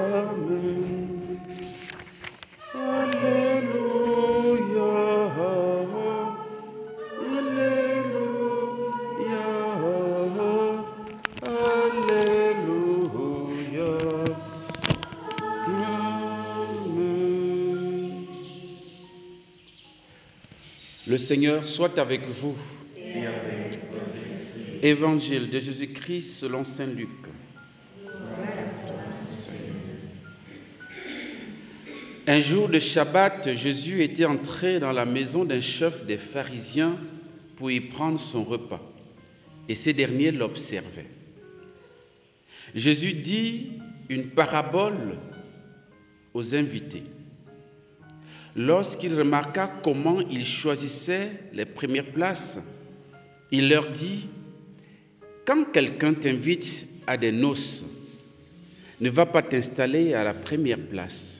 Amen. Alléluia. Alléluia. Alléluia. Amen. Le Seigneur soit avec vous. Et avec votre esprit. Évangile de Jésus-Christ selon saint Luc. Un jour de Shabbat, Jésus était entré dans la maison d'un chef des pharisiens pour y prendre son repas, et ces derniers l'observaient. Jésus dit une parabole aux invités. Lorsqu'il remarqua comment ils choisissaient les premières places, il leur dit: quand quelqu'un t'invite à des noces, ne va pas t'installer à la première place,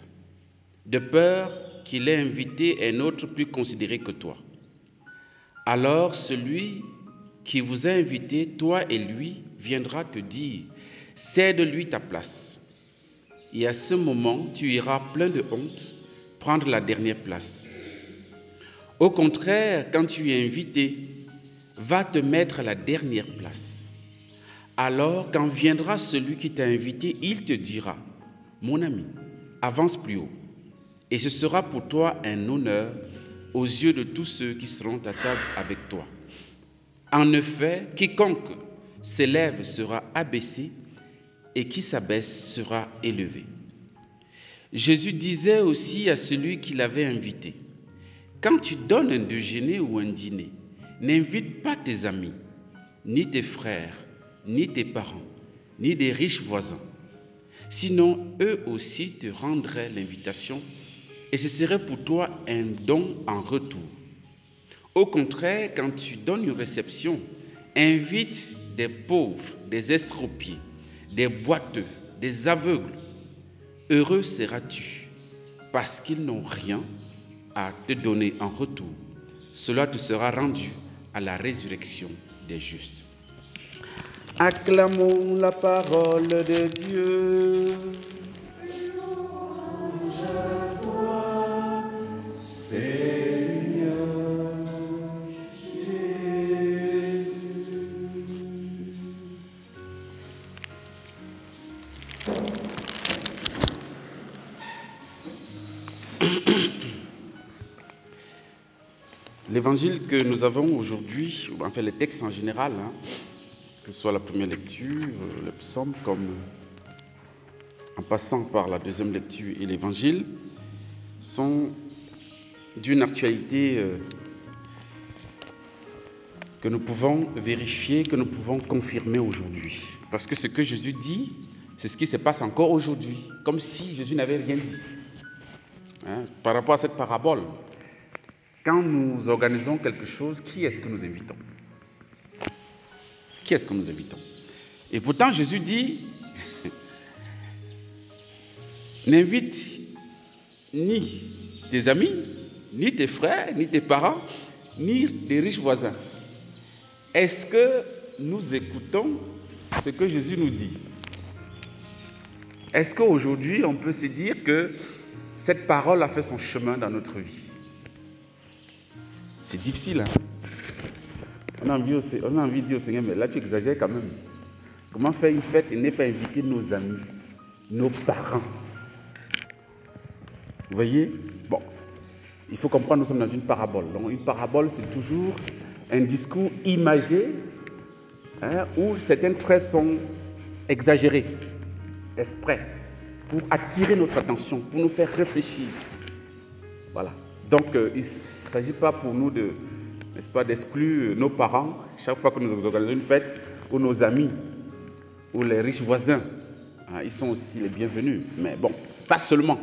de peur qu'il ait invité un autre plus considéré que toi. Alors celui qui vous a invité, toi et lui, viendra te dire: cède-lui ta place. Et à ce moment, tu iras plein de honte prendre la dernière place. Au contraire, quand tu es invité, va te mettre à la dernière place. Alors, quand viendra celui qui t'a invité, il te dira: mon ami, avance plus haut. Et ce sera pour toi un honneur aux yeux de tous ceux qui seront à table avec toi. En effet, quiconque s'élève sera abaissé, et qui s'abaisse sera élevé. Jésus disait aussi à celui qui l'avait invité: quand tu donnes un déjeuner ou un dîner, n'invite pas tes amis, ni tes frères, ni tes parents, ni des riches voisins. Sinon, eux aussi te rendraient l'invitation, et ce serait pour toi un don en retour. Au contraire, quand tu donnes une réception, invite des pauvres, des estropiés, des boiteux, des aveugles. Heureux seras-tu, parce qu'ils n'ont rien à te donner en retour. Cela te sera rendu à la résurrection des justes. Acclamons la parole de Dieu. Louange à toi, Seigneur Jésus. L'évangile que nous avons aujourd'hui, enfin les textes en général, que ce soit la première lecture, le psaume, comme en passant par la deuxième lecture et l'évangile, sont d'une actualité que nous pouvons vérifier, que nous pouvons confirmer aujourd'hui. Parce que ce que Jésus dit, c'est ce qui se passe encore aujourd'hui, comme si Jésus n'avait rien dit. Par rapport à cette parabole, quand nous organisons quelque chose, qui est-ce que nous invitons? Qui est-ce que nous invitons? Et pourtant, Jésus dit: n'invite ni tes amis, ni tes frères, ni tes parents, ni des riches voisins. Est-ce que nous écoutons ce que Jésus nous dit? Est-ce qu'aujourd'hui, on peut se dire que cette parole a fait son chemin dans notre vie? C'est difficile, On a envie de dire au Seigneur: mais là tu exagères quand même. Comment faire une fête et ne pas inviter nos amis, nos parents? Vous voyez? Bon, il faut comprendre, nous sommes dans une parabole. Donc une parabole, c'est toujours un discours imagé, où certains traits sont exagérés, exprès, pour attirer notre attention, pour nous faire réfléchir. Voilà. Donc il ne s'agit pas pour nous d'exclure nos parents chaque fois que nous organisons une fête, ou nos amis, ou les riches voisins. Ils sont aussi les bienvenus, mais bon, pas seulement.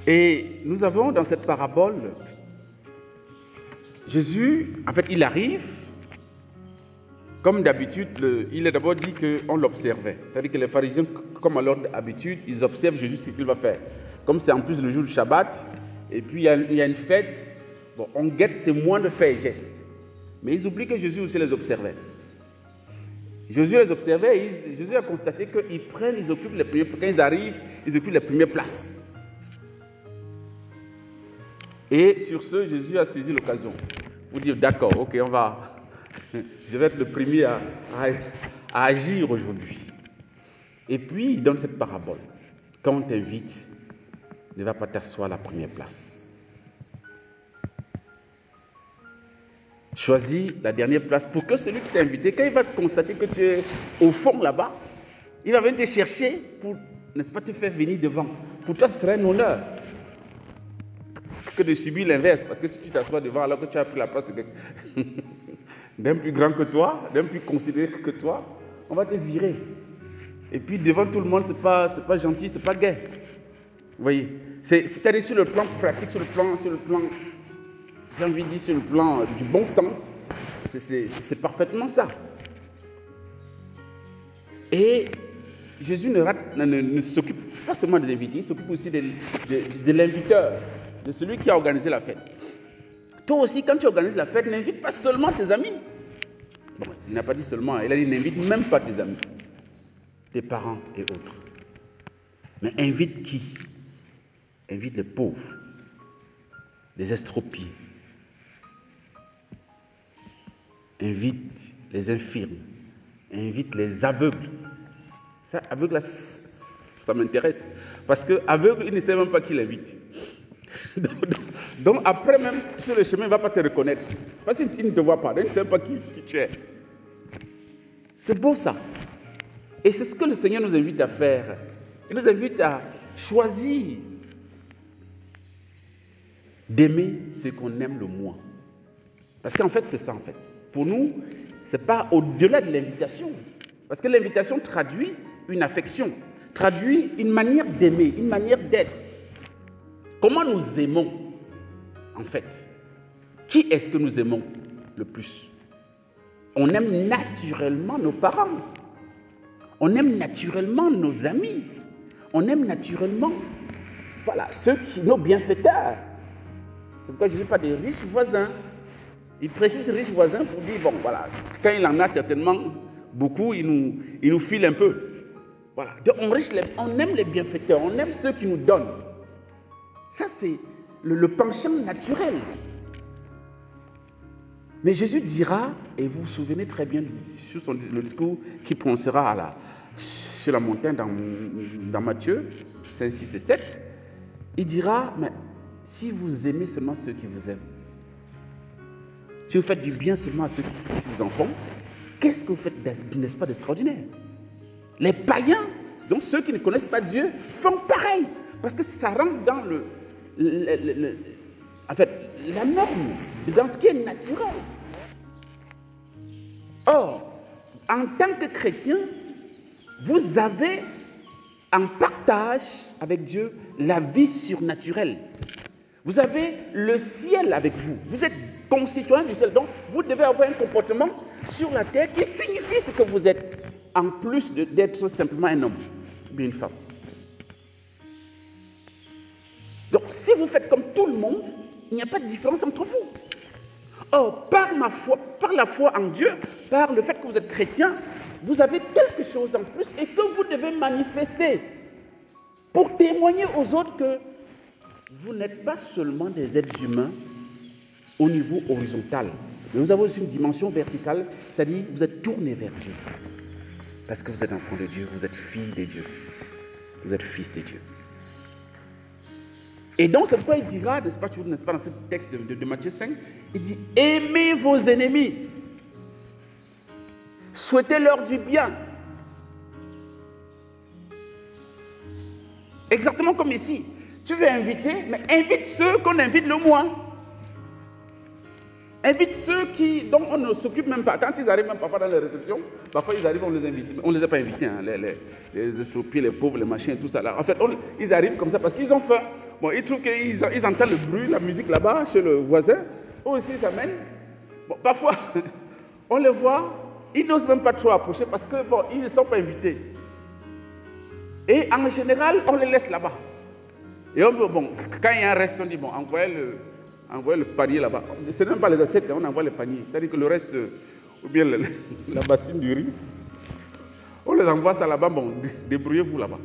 Et nous avons dans cette parabole, Jésus, en fait, il arrive, comme d'habitude, il est d'abord dit qu'on l'observait. C'est-à-dire que les pharisiens, comme à leur habitude, ils observent Jésus ce qu'il va faire. Comme c'est en plus le jour du Shabbat, et puis il y a une fête, bon, on guette ses moindres faits et gestes. Mais ils oublient que Jésus aussi les observait. Jésus les observait et Jésus a constaté ils occupent les premières places. Quand ils arrivent, ils occupent les premières places. Et sur ce, Jésus a saisi l'occasion pour dire, d'accord, ok, je vais être le premier à agir aujourd'hui. Et puis, il donne cette parabole. Quand on t'invite, ne va pas t'asseoir à la première place. Choisis la dernière place pour que celui qui t'a invité, quand il va constater que tu es au fond là-bas, il va venir te chercher pour, n'est-ce pas, te faire venir devant. Pour toi, ce serait un honneur que de subir l'inverse. Parce que si tu t'assois devant alors que tu as pris la place d'un plus grand que toi, d'un plus considéré que toi, on va te virer. Et puis devant tout le monde, c'est pas gentil, c'est pas gai. Vous voyez, c'est-à-dire sur le plan pratique, sur le plan, j'ai envie de dire sur le plan du bon sens, c'est parfaitement ça. Et Jésus ne s'occupe pas seulement des invités, il s'occupe aussi de l'inviteur, de celui qui a organisé la fête. Toi aussi, quand tu organises la fête, n'invite pas seulement tes amis. Bon, il n'a pas dit seulement, il a dit n'invite même pas tes amis, tes parents et autres. Mais invite qui? Invite les pauvres, les estropiés. Invite les infirmes. Invite les aveugles. Ça, aveugle, là, ça m'intéresse. Parce que aveugle, il ne sait même pas qui l'invite. Donc après même, sur le chemin, il ne va pas te reconnaître. Parce qu'il ne te voit pas, il ne sait pas qui tu es. C'est beau ça. Et c'est ce que le Seigneur nous invite à faire. Il nous invite à choisir d'aimer ce qu'on aime le moins. Parce qu'en fait, c'est ça en fait. Pour nous, ce n'est pas au-delà de l'invitation. Parce que l'invitation traduit une affection, traduit une manière d'aimer, une manière d'être. Comment nous aimons, en fait? Qui est-ce que nous aimons le plus? On aime naturellement nos parents. On aime naturellement nos amis. On aime naturellement, voilà, nos bienfaiteurs. C'est pourquoi je ne dis pas des riches voisins. Il précise riches voisins pour dire, bon, voilà, quand il en a certainement beaucoup, il nous file un peu. Voilà. Donc on aime les bienfaiteurs, on aime ceux qui nous donnent. Ça, c'est le penchant naturel. Mais Jésus dira, et vous vous souvenez très bien sur le discours qu'il prononcera sur la montagne dans Matthieu 5, 6 et 7, il dira, mais si vous aimez seulement ceux qui vous aiment, si vous faites du bien seulement à ceux qui vous en font, qu'est-ce que vous faites, n'est-ce pas, d'extraordinaire? Les païens, donc ceux qui ne connaissent pas Dieu, font pareil, parce que ça rentre dans en fait, la norme, dans ce qui est naturel. Or, en tant que chrétien, vous avez en partage avec Dieu la vie surnaturelle. Vous avez le ciel avec vous. Vous êtes concitoyens du ciel. Donc, vous devez avoir un comportement sur la terre qui signifie ce que vous êtes, en plus d'être simplement un homme ou bien une femme. Donc, si vous faites comme tout le monde, il n'y a pas de différence entre vous. Or, par la foi en Dieu, par le fait que vous êtes chrétien, vous avez quelque chose en plus et que vous devez manifester pour témoigner aux autres que vous n'êtes pas seulement des êtres humains au niveau horizontal, mais vous avez aussi une dimension verticale, c'est-à-dire vous êtes tourné vers Dieu. Parce que vous êtes enfant de Dieu, vous êtes fille de Dieu, vous êtes fils de Dieu. Et donc, c'est pourquoi il dira, n'est-ce pas, dans ce texte de Matthieu 5, il dit, aimez vos ennemis, souhaitez-leur du bien. Exactement comme ici. Tu veux inviter, mais invite ceux qu'on invite le moins. Invite ceux dont on ne s'occupe même pas. Quand ils arrivent même parfois dans les réceptions, parfois ils arrivent, on les invite. On ne les a pas invités, hein, les estropiés, les pauvres, les machins, tout ça. Là. En fait, ils arrivent comme ça parce qu'ils ont faim. Bon, ils trouvent qu'ils entendent le bruit, la musique là-bas, chez le voisin. Eux aussi, ils s'amènent. Bon, parfois, on les voit, ils n'osent même pas trop approcher parce que bon, ils ne sont pas invités. Et en général, on les laisse là-bas. Et bon, quand il y a un reste, on dit, bon, envoyez le panier là-bas. Ce n'est même pas les assiettes, on envoie le panier. C'est-à-dire que le reste, ou bien la bassine du riz, On les envoie ça là-bas, bon, débrouillez-vous là-bas.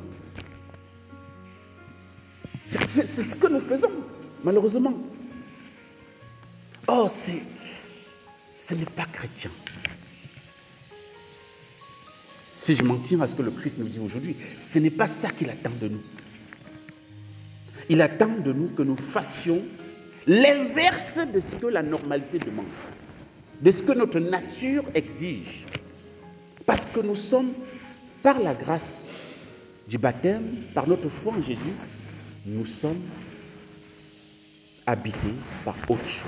C'est ce que nous faisons, malheureusement. Oh, ce n'est pas chrétien. Si je m'en tiens à ce que le Christ nous dit aujourd'hui, ce n'est pas ça qu'il attend de nous. Il attend de nous que nous fassions l'inverse de ce que la normalité demande, de ce que notre nature exige. Parce que nous sommes, par la grâce du baptême, par notre foi en Jésus, nous sommes habités par autre chose.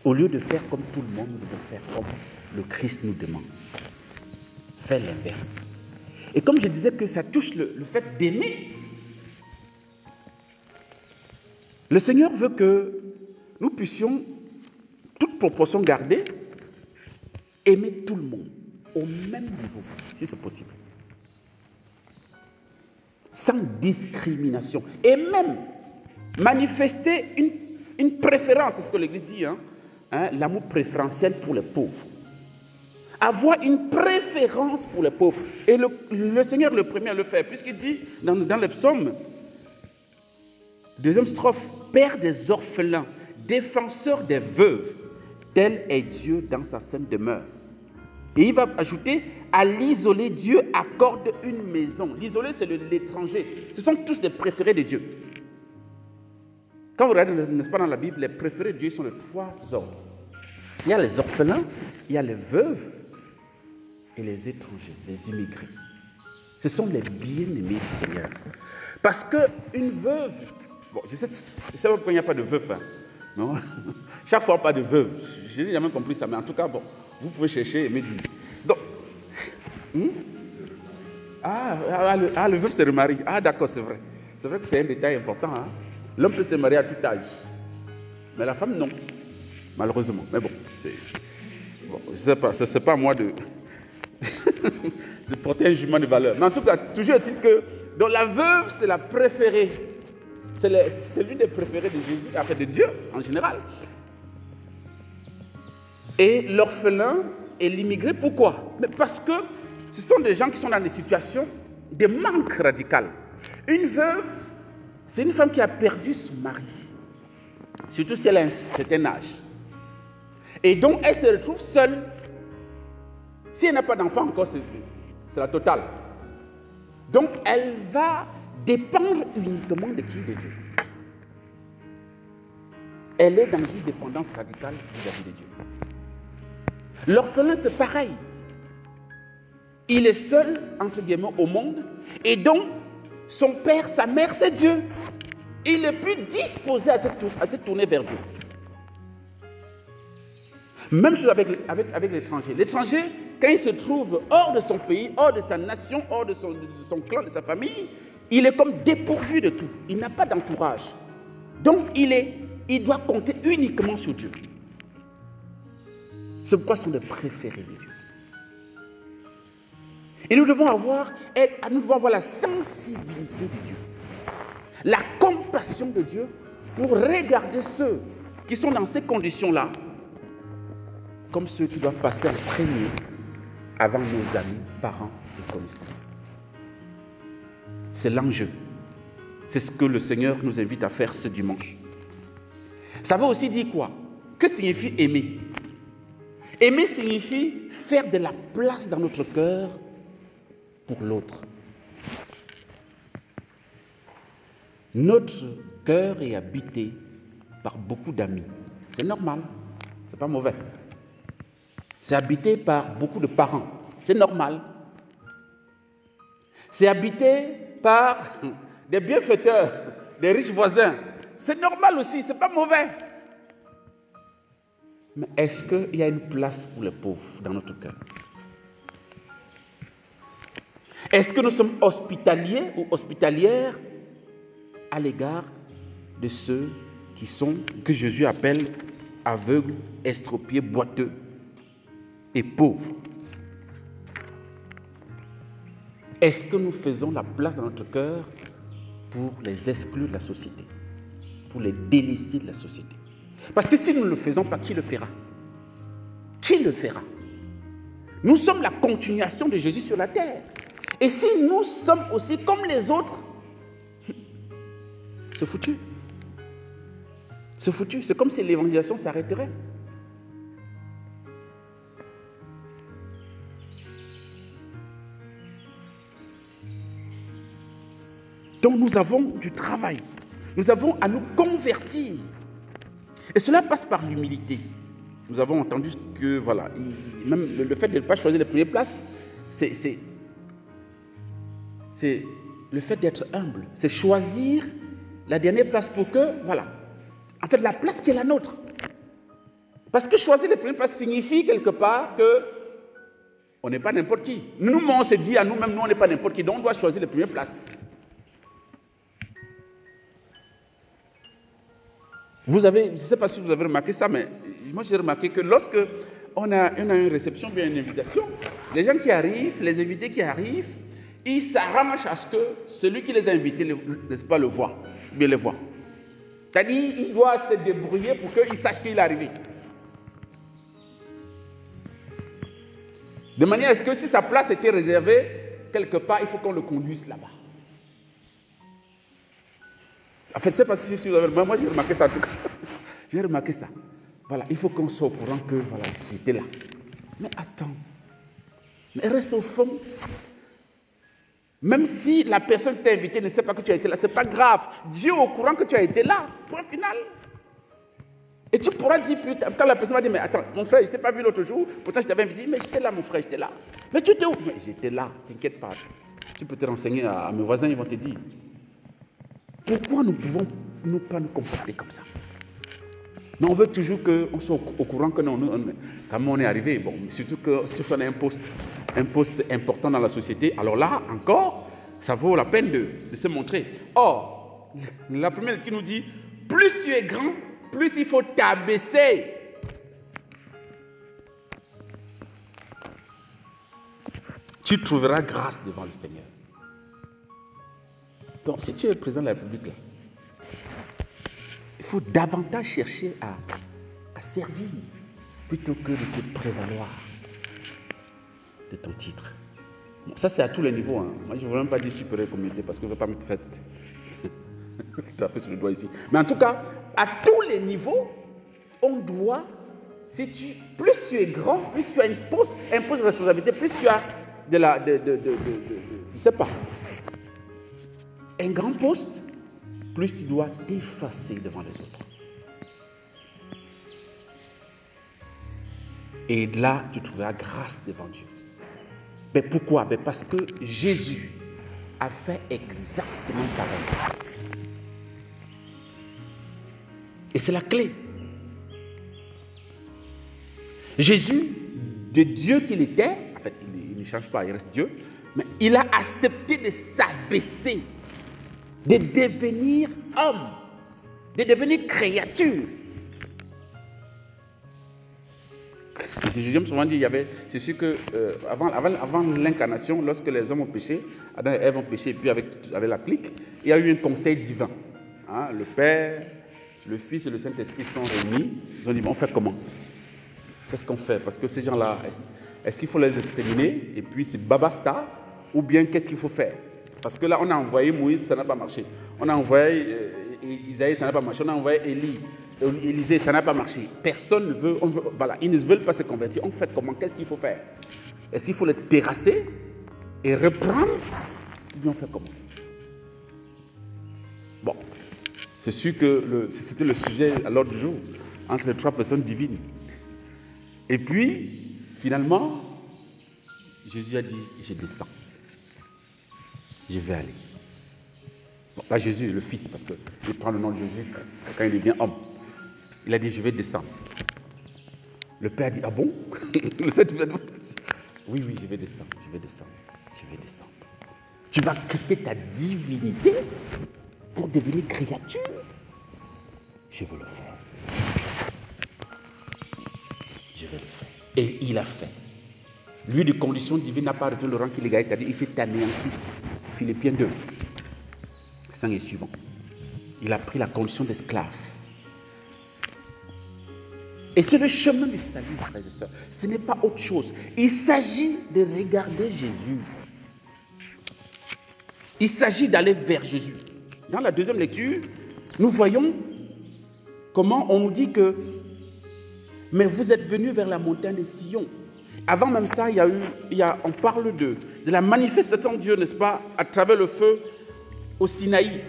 Au lieu de faire comme tout le monde, nous devons faire comme le Christ nous demande. Faire l'inverse. Et comme je disais que ça touche le fait d'aimer, le Seigneur veut que nous puissions, toute proportion gardée, aimer tout le monde au même niveau, si c'est possible. Sans discrimination. Et même manifester une préférence, c'est ce que l'Église dit, l'amour préférentiel pour les pauvres. Avoir une préférence pour les pauvres. Et le Seigneur le premier à le faire, puisqu'il dit dans les psaumes, deuxième strophe, Père des orphelins, défenseur des veuves, tel est Dieu dans sa sainte demeure. Et il va ajouter, à l'isolé, Dieu accorde une maison. L'isolé, c'est l'étranger. Ce sont tous des préférés de Dieu. Quand vous regardez, n'est-ce pas, dans la Bible, les préférés de Dieu sont de 3 ordres. Il y a les orphelins, il y a les veuves et les étrangers, les immigrés. Ce sont les bien-aimés du Seigneur. Parce qu'une veuve, bon, je sais pas pourquoi il n'y a pas de veuve, non? Chaque fois, pas de veuve. Je n'ai jamais compris ça, mais en tout cas, bon, vous pouvez chercher et me dire. Donc, le veuve se remarie. Ah, d'accord, c'est vrai. C'est vrai que c'est un détail important. L'homme peut se marier à tout âge, mais la femme, non. Malheureusement. Mais bon, je ne sais pas, ce n'est pas à moi de porter un jugement de valeur. Mais en tout cas, toujours est-il que donc la veuve, c'est la préférée. C'est l'une des préférées de Jésus, enfin de Dieu en général. Et l'orphelin et l'immigré, pourquoi? Mais parce que ce sont des gens qui sont dans des situations de manque radical. Une veuve, c'est une femme qui a perdu son mari, surtout si elle a un certain âge. Et donc, elle se retrouve seule. Si elle n'a pas d'enfant encore, c'est la totale. Donc, elle va dépendre uniquement de qui? De Dieu. Elle est dans une dépendance radicale vis-à-vis de Dieu. L'orphelin, c'est pareil. Il est seul, entre guillemets, au monde. Et donc, son père, sa mère, c'est Dieu. Il est plus disposé à se tourner vers Dieu. Même chose avec l'étranger. L'étranger, quand il se trouve hors de son pays, hors de sa nation, hors de son clan, de sa famille, il est comme dépourvu de tout. Il n'a pas d'entourage. Donc, il doit compter uniquement sur Dieu. C'est pourquoi ce sont des préférés de Dieu. Et nous devons avoir la sensibilité de Dieu, la compassion de Dieu pour regarder ceux qui sont dans ces conditions-là comme ceux qui doivent passer en premier avant nos amis, parents et connaissances. C'est l'enjeu. C'est ce que le Seigneur nous invite à faire ce dimanche. Ça veut aussi dire quoi? Que signifie aimer? Aimer signifie faire de la place dans notre cœur pour l'autre. Notre cœur est habité par beaucoup d'amis. C'est normal, c'est pas mauvais. C'est habité par beaucoup de parents. C'est normal. C'est habité par des bienfaiteurs, des riches voisins. C'est normal aussi, c'est pas mauvais. Mais est-ce qu'il y a une place pour les pauvres dans notre cœur? Est-ce que nous sommes hospitaliers ou hospitalières à l'égard de ceux que Jésus appelle aveugles, estropiés, boiteux et pauvres? Est-ce que nous faisons la place dans notre cœur pour les exclure de la société, pour les délaisser de la société? Parce que si nous ne le faisons pas, qui le fera? qui le fera? Nous sommes la continuation de Jésus sur la terre. Et si nous sommes aussi comme les autres, c'est foutu. C'est foutu. C'est comme si l'évangélisation s'arrêterait. Donc nous avons du travail. Nous avons à nous convertir. Et cela passe par l'humilité. Nous avons entendu que, voilà, même le fait de ne pas choisir les premières places, c'est le fait d'être humble. C'est choisir la dernière place pour que, voilà, en fait, la place qui est la nôtre. Parce que choisir les premières places signifie quelque part que on n'est pas n'importe qui. Nous, on se dit à nous-mêmes, nous, on n'est pas n'importe qui, donc on doit choisir les premières places. Vous avez, je ne sais pas si vous avez remarqué ça, mais moi j'ai remarqué que lorsque on a une réception, bien une invitation, les gens qui arrivent, les invités qui arrivent, ils s'arrachent à ce que celui qui les a invités, n'est-ce pas, le voit, bien le voit. C'est-à-dire, il doit se débrouiller pour qu'il sache qu'il est arrivé. De manière à ce que si sa place était réservée, quelque part, il faut qu'on le conduise là-bas. En fait, c'est parce que si vous avez... Moi, j'ai remarqué ça en tout cas. J'ai remarqué ça. Voilà, il faut qu'on soit au courant que, voilà, j'étais là. Mais attends. Mais reste au fond. Même si la personne qui t'a invité ne sait pas que tu as été là, c'est pas grave. Dieu est au courant que tu as été là. Point final. Et tu pourras dire plus tard, quand la personne va dire, mais attends, mon frère, je ne t'ai pas vu l'autre jour, pourtant je t'avais invité, mais j'étais là, mon frère, j'étais là. Mais tu étais où? Mais j'étais là, t'inquiète pas. Tu peux te renseigner à mes voisins, ils vont te dire. Pourquoi nous ne pouvons pas nous comporter comme ça? Mais on veut toujours qu'on soit au courant que non, comment on est arrivé. Bon, surtout que si on a un poste important dans la société, alors là, encore, ça vaut la peine de se montrer. Or, la première lettre qui nous dit, plus tu es grand, plus il faut t'abaisser. Tu trouveras grâce devant le Seigneur. Donc, si tu es le président de la République, là, il faut davantage chercher à servir plutôt que de te prévaloir de ton titre. Bon, ça, c'est à tous les niveaux. Hein. Moi, je ne veux même pas dire supérieur communauté parce que je ne veux pas me faire taper sur le doigt ici. Mais en tout cas, à tous les niveaux, on doit, plus tu es grand, plus tu as un poste de responsabilité, plus tu as je ne sais pas, un grand poste, plus tu dois t'effacer devant les autres. Et là, tu trouveras grâce devant Dieu. Mais pourquoi? Mais parce que Jésus a fait exactement pareil. Et c'est la clé. Jésus, de Dieu qu'il était, en fait, il ne change pas, il reste Dieu, mais il a accepté de s'abaisser, de devenir homme, de devenir créature. J'aime souvent dire, c'est sûr que avant l'incarnation, lorsque les hommes ont péché, Adam et Ève ont péché, et puis avec la clique, il y a eu un conseil divin. Hein, le Père, le Fils et le Saint-Esprit sont réunis. Ils ont dit, on fait comment? Qu'est-ce qu'on fait? Parce que ces gens-là, est-ce qu'il faut les exterminer et puis c'est babasta? Ou bien qu'est-ce qu'il faut faire? Parce que là, on a envoyé Moïse, ça n'a pas marché. On a envoyé Isaïe, ça n'a pas marché. On a envoyé Élisée, ça n'a pas marché. Personne ne veut, voilà, ils ne veulent pas se convertir. On fait comment? Qu'est-ce qu'il faut faire? Est-ce qu'il faut les terrasser et reprendre? Ou bien on fait comment? Bon, c'est sûr que c'était le sujet à l'ordre du jour, entre les trois personnes divines. Et puis, finalement, Jésus a dit, je descends. Je vais aller. Bon, pas Jésus, le Fils, parce qu'il prend le nom de Jésus quand il devient homme. Il a dit, je vais descendre. Le Père a dit, ah bon? Le Saint-Esprit a dit, oui, je vais descendre, je vais descendre. Tu vas quitter ta divinité pour devenir créature? Je veux le faire. Je vais le faire. Et il a fait. Lui, de condition divine, n'a pas retenu le rang qu'il est gagné, c'est-à-dire il s'est anéanti. Philippiens 2, 5 et suivant. Il a pris la condition d'esclave. Et c'est le chemin du salut, frères et sœurs. Ce n'est pas autre chose. Il s'agit de regarder Jésus. Il s'agit d'aller vers Jésus. Dans la deuxième lecture, nous voyons comment on nous dit que « Mais vous êtes venus vers la montagne de Sion ». Avant même ça, on parle de la manifestation de Dieu, n'est-ce pas, à travers le feu au Sinaï,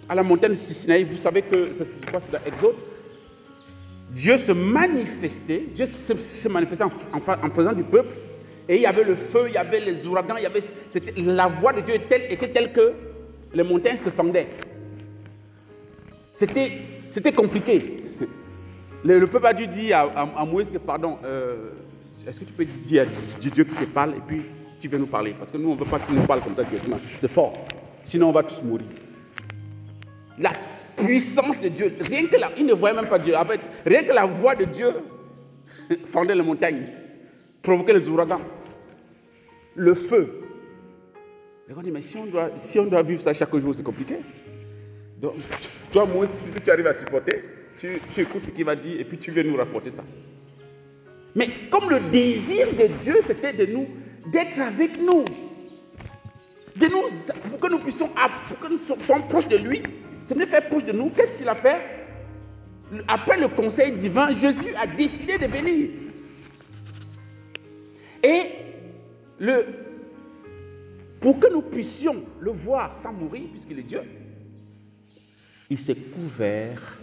à la montagne de Sinaï. Vous savez que, c'est quoi, c'est dans Exode. Dieu se manifestait en présence du peuple, et il y avait le feu, il y avait les ouragans, la voix de Dieu était telle que les montagnes se fendaient. C'était compliqué. Le peuple a dû dire à Moïse que, pardon, est-ce que tu peux dire à Dieu qui te parle et puis tu veux nous parler? Parce que nous, on ne veut pas qu'il nous parle comme ça directement. C'est fort. Sinon, on va tous mourir. La puissance de Dieu, il ne voyait même pas Dieu. En fait, rien que la voix de Dieu fendait les montagnes, provoquait les ouragans, le feu. Et on dit, mais si on doit vivre ça chaque jour, c'est compliqué. Donc, toi, Moïse, tu arrives à supporter, tu écoutes ce qu'il va dire et puis tu viens nous rapporter ça. Mais comme le désir de Dieu, c'était d'être avec nous, pour que nous puissions, pour que nous soyons proches de lui, c'est de faire proche de nous. Qu'est-ce qu'il a fait? Après le conseil divin, Jésus a décidé de venir. Et pour que nous puissions le voir sans mourir, puisqu'il est Dieu, il s'est couvert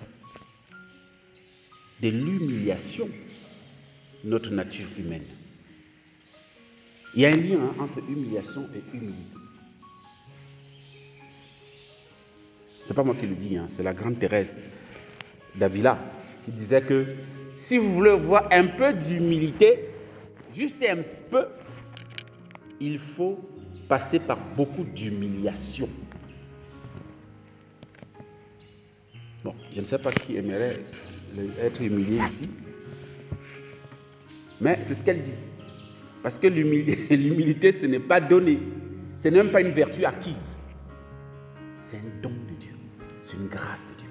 de l'humiliation de notre nature humaine. Il y a un lien entre humiliation et humilité. C'est pas moi qui le dis, c'est la grande Thérèse d'Avila qui disait que si vous voulez voir un peu d'humilité, juste un peu, il faut passer par beaucoup d'humiliation. Bon, je ne sais pas qui aimerait être humilié ici, mais c'est ce qu'elle dit. Parce que l'humilité, ce n'est pas donné, ce n'est même pas une vertu acquise. C'est un don de Dieu, c'est une grâce de Dieu.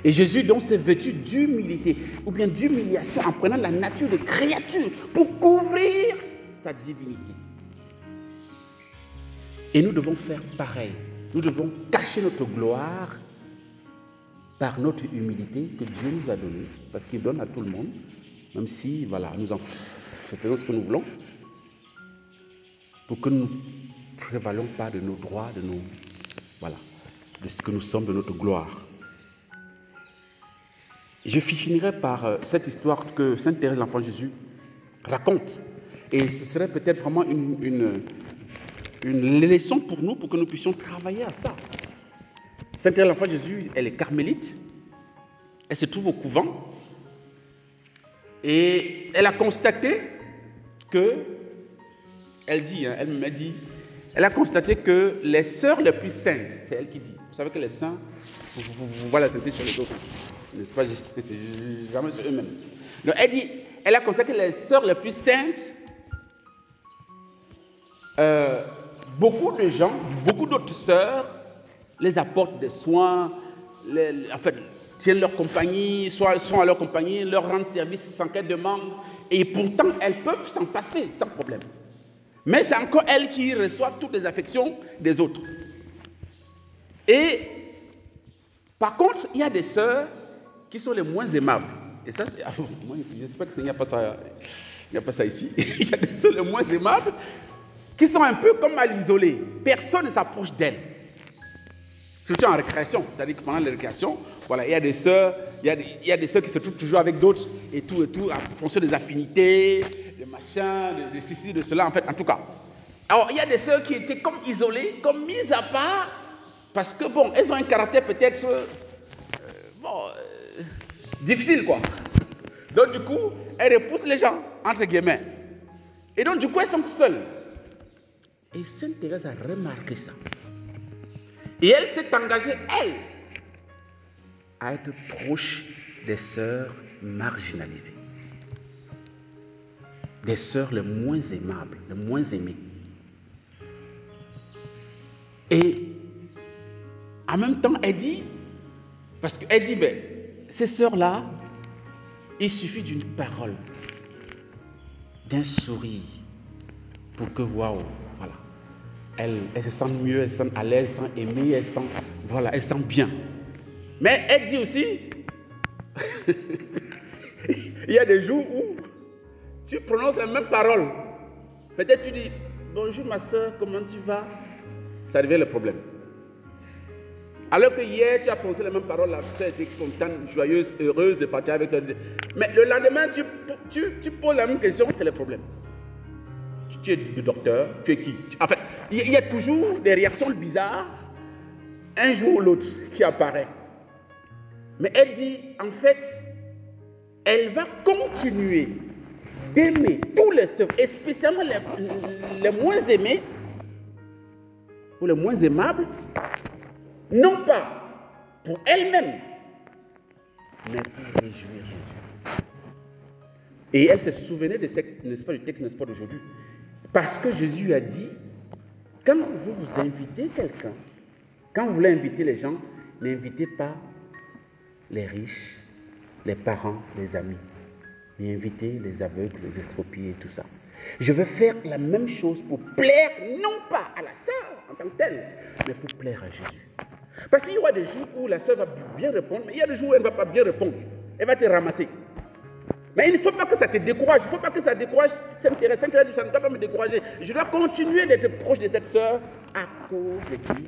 Et Jésus donc s'est vêtu d'humilité, ou bien d'humiliation, en prenant la nature de créature pour couvrir sa divinité. Et nous devons faire pareil. Nous devons cacher notre gloire par notre humilité que Dieu nous a donnée, parce qu'il donne à tout le monde, même si, voilà, nous en faisons ce que nous voulons, pour que nous ne prévalons pas de nos droits, de ce que nous sommes, de notre gloire. Je finirai par cette histoire que Sainte Thérèse l'Enfant Jésus raconte. Et ce serait peut-être vraiment une leçon pour nous, pour que nous puissions travailler à ça. Sainte Thérèse l'Enfant Jésus, elle est carmélite. Elle se trouve au couvent. Et elle a constaté que, elle a constaté que les sœurs les plus saintes, c'est elle qui dit, vous savez que les saints, vous voyez la sainteté sur les autres, n'est-ce pas, jamais sur eux-mêmes. Donc elle a constaté que les sœurs les plus saintes, beaucoup de gens, beaucoup d'autres sœurs, les apportent des soins, tiennent leur compagnie, soit sont à leur compagnie, leur rendent service sans qu'elles demandent, et pourtant elles peuvent s'en passer sans problème. Mais c'est encore elles qui reçoivent toutes les affections des autres. Et par contre, il y a des sœurs qui sont les moins aimables. Et ça, j'espère qu'il n'y a pas ça ici. Il y a des sœurs les moins aimables qui sont un peu comme à l'isolé. Personne ne s'approche d'elles. Surtout en récréation. C'est-à-dire que pendant la récréation, voilà, il y a des sœurs qui se trouvent toujours avec d'autres et tout, en fonction des affinités, des machins, de ceci, de cela, en tout cas. Alors, il y a des sœurs qui étaient comme isolées, comme mises à part, parce que, bon, elles ont un caractère peut-être, difficile, quoi. Donc, du coup, elles repoussent les gens, entre guillemets. Et donc, du coup, elles sont seules. Et Sainte Thérèse a remarqué ça. Et elle s'est engagée, elle, à être proche des sœurs marginalisées. Des sœurs les moins aimables, les moins aimées. Et en même temps, elle dit, parce qu'elle dit, ces sœurs-là, Il suffit d'une parole, d'un sourire, pour que, waouh, voilà. Elle se sent mieux, elle se sent à l'aise, elle se sent aimée, elle sent bien. Mais elle dit aussi, il y a des jours où tu prononces la même parole. Peut-être tu dis, bonjour ma soeur, comment tu vas? Ça devient le problème. Alors que hier, tu as prononcé la même parole, tu as été contente, joyeuse, heureuse de partir avec toi. Mais le lendemain, tu poses la même question, c'est le problème. Tu es le docteur, tu es qui? En fait, il y a toujours des réactions bizarres, un jour ou l'autre, qui apparaissent. Mais elle dit, en fait, elle va continuer d'aimer tous les sœurs, et spécialement les moins aimés, ou les moins aimables, non pas pour elle-même, mais pour réjouir Jésus. Et elle se souvenait de cette, n'est-ce pas, du texte, n'est-ce pas, d'aujourd'hui. Parce que Jésus a dit, quand vous invitez quelqu'un, quand vous voulez inviter les gens, n'invitez pas les riches, les parents, les amis, mais invitez les aveugles, les estropiés et tout ça. Je veux faire la même chose pour plaire, non pas à la sœur en tant que telle, mais pour plaire à Jésus. Parce qu'il y aura des jours où la sœur va bien répondre, mais il y a des jours où elle ne va pas bien répondre. Elle va te ramasser. Mais il ne faut pas que ça te décourage. Il ne faut pas que ça décourage Sainte-Thérèse. Sainte-Thérèse dit, ça ne doit pas me décourager. Je dois continuer d'être proche de cette sœur à cause de qui?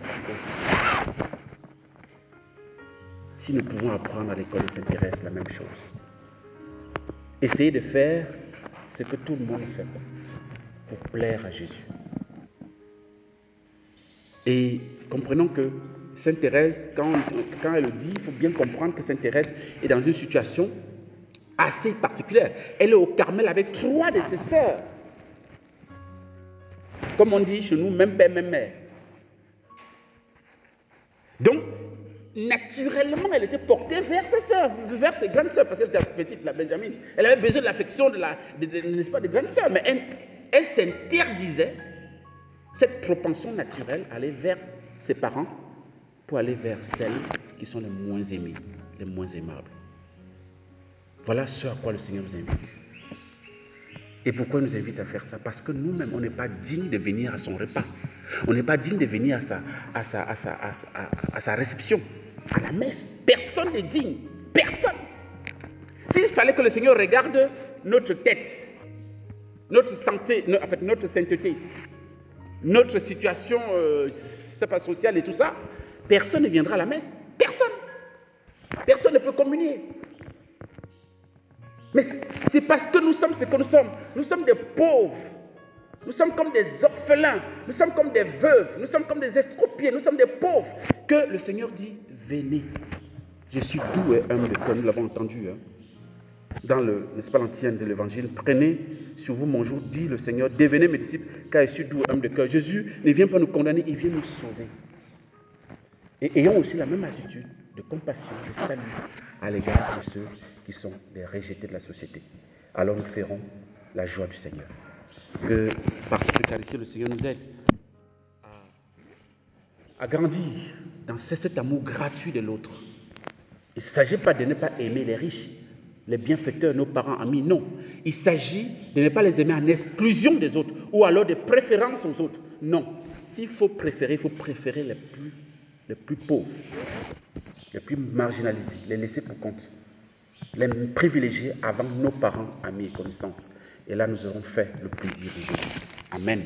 Si nous pouvons apprendre à l'école de Sainte-Thérèse la même chose. Essayez de faire ce que tout le monde fait pour plaire à Jésus. Et comprenons que Sainte-Thérèse, quand elle le dit, il faut bien comprendre que Sainte-Thérèse est dans une situation assez particulière. Elle est au Carmel avec 3 de ses sœurs. Comme on dit chez nous, même père, même mère. Donc, naturellement, elle était portée vers ses sœurs, vers ses grandes sœurs, parce qu'elle était petite, la Benjamine. Elle avait besoin de l'affection n'est-ce pas, des grandes sœurs, mais elle s'interdisait cette propension naturelle à aller vers ses parents pour aller vers celles qui sont les moins aimées, les moins aimables. Voilà ce à quoi le Seigneur nous invite. Et pourquoi il nous invite à faire ça? Parce que nous-mêmes, on n'est pas digne de venir à son repas. On n'est pas digne de venir à sa réception, à la messe. Personne n'est digne. Personne. S'il fallait que le Seigneur regarde notre tête, notre santé, en fait, notre sainteté, notre situation sociale et tout ça, personne ne viendra à la messe. Personne. Personne ne peut communier. Mais c'est parce que nous sommes ce que nous sommes. Nous sommes des pauvres. Nous sommes comme des orphelins. Nous sommes comme des veuves. Nous sommes comme des estropiés. Nous sommes des pauvres. Que le Seigneur dit, venez. Je suis doux et humble de cœur. Nous l'avons entendu dans n'est-ce pas, l'Ancien de l'Évangile. Prenez sur vous mon joug, dit le Seigneur. Devenez mes disciples, car je suis doux et humble de cœur. Jésus ne vient pas nous condamner, il vient nous sauver. Et ayons aussi la même attitude de compassion, de salut à l'égard de ceux qui sont des rejetés de la société. Alors nous ferons la joie du Seigneur. Que par cette Eucharistie, le Seigneur nous aide à grandir dans cet amour gratuit de l'autre. Il ne s'agit pas de ne pas aimer les riches, les bienfaiteurs, nos parents, amis, non. Il s'agit de ne pas les aimer en exclusion des autres ou alors de préférence aux autres. Non. S'il faut préférer, il faut préférer les plus pauvres, les plus marginalisés, les laisser pour compte, les privilégier avant nos parents, amis et connaissances. Et là, nous aurons fait le plaisir de Jésus. Amen.